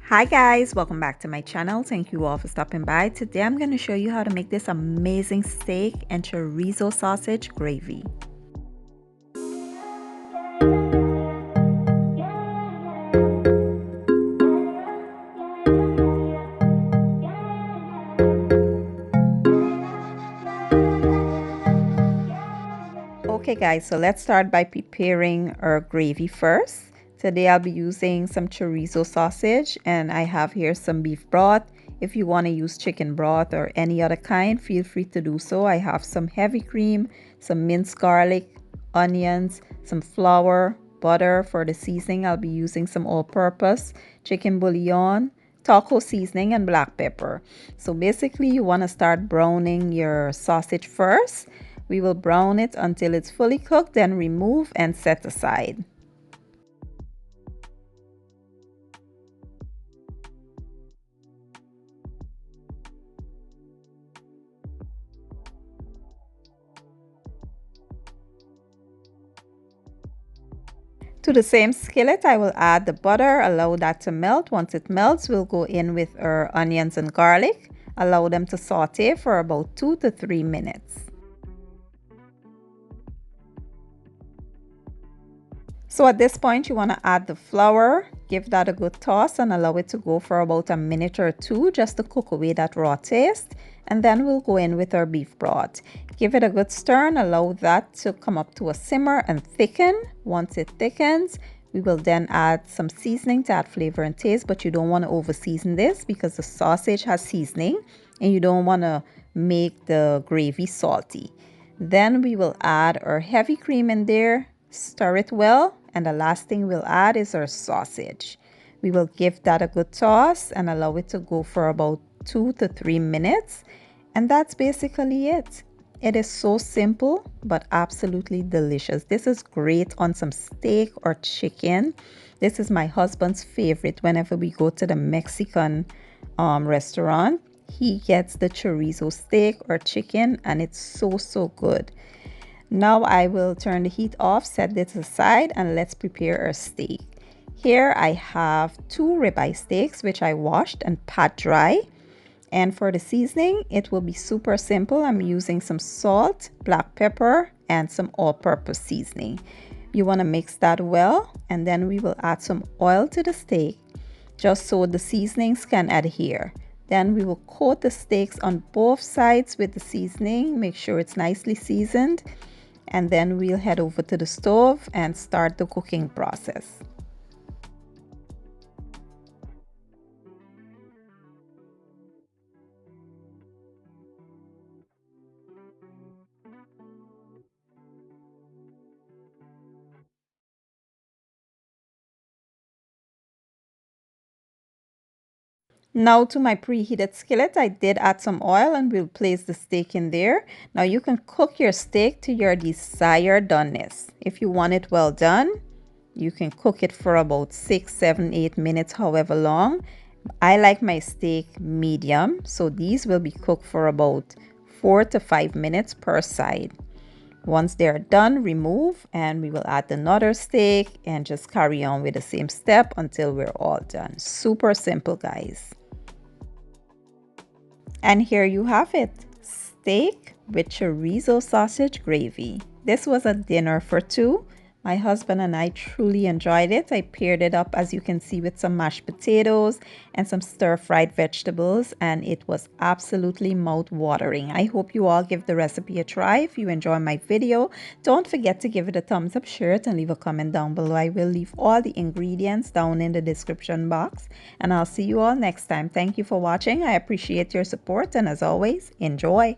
Hi guys, welcome back to my channel. Thank you all for stopping by. Today I'm going to show you how to make this amazing steak and chorizo sausage gravy. Okay guys, so let's start by preparing our gravy first. Today I'll be using some chorizo sausage and I have here some beef broth. If you want to use chicken broth or any other kind, feel free to do so. I have some heavy cream, some minced garlic, onions, some flour, butter. For the seasoning, I'll be using some all-purpose chicken bouillon, taco seasoning, and black pepper. So basically you want to start browning your sausage first. We will brown it until it's fully cooked, then remove and set aside. To the same skillet, I will add the butter, allow that to melt. Once it melts, we'll go in with our onions and garlic. Allow them to saute for about 2 to 3 minutes. So at this point, you want to add the flour, give that a good toss and allow it to go for about a minute or two just to cook away that raw taste. And then we'll go in with our beef broth. Give it a good stir and allow that to come up to a simmer and thicken. Once it thickens, we will then add some seasoning to add flavor and taste, but you don't want to over season this because the sausage has seasoning and you don't want to make the gravy salty. Then we will add our heavy cream in there, stir it well, and the last thing we'll add is our sausage. We will give that a good toss and allow it to go for about 2 to 3 minutes. And that's basically it. It is so simple, but absolutely delicious. This is great on some steak or chicken. This is my husband's favorite whenever we go to the Mexican restaurant. He gets the chorizo steak or chicken and it's so good. Now I will turn the heat off, set this aside, and let's prepare our steak. Here I have 2 ribeye steaks which I washed and pat dry. And for the seasoning, it will be super simple. I'm using some salt, black pepper, and some all-purpose seasoning. You want to mix that well, and then we will add some oil to the steak just so the seasonings can adhere. Then we will coat the steaks on both sides with the seasoning. Make sure it's nicely seasoned. And then we'll head over to the stove and start the cooking process. Now to my preheated skillet, I did add some oil and we'll place the steak in there. Now you can cook your steak to your desired doneness. If you want it well done, you can cook it for about 6, 7, 8 minutes, however long. I like my steak medium, so these will be cooked for about 4 to 5 minutes per side. Once they're done, remove and we will add another steak and just carry on with the same step until we're all done. Super simple, guys. And here you have it, steak with chorizo sausage gravy. This was a dinner for 2. My husband and I truly enjoyed it. I paired it up, as you can see, with some mashed potatoes and some stir-fried vegetables, and it was absolutely mouth-watering. I hope you all give the recipe a try. If you enjoy my video, don't forget to give it a thumbs up, share it, and leave a comment down below. I will leave all the ingredients down in the description box, and I'll see you all next time. Thank you for watching. I appreciate your support, and as always, enjoy.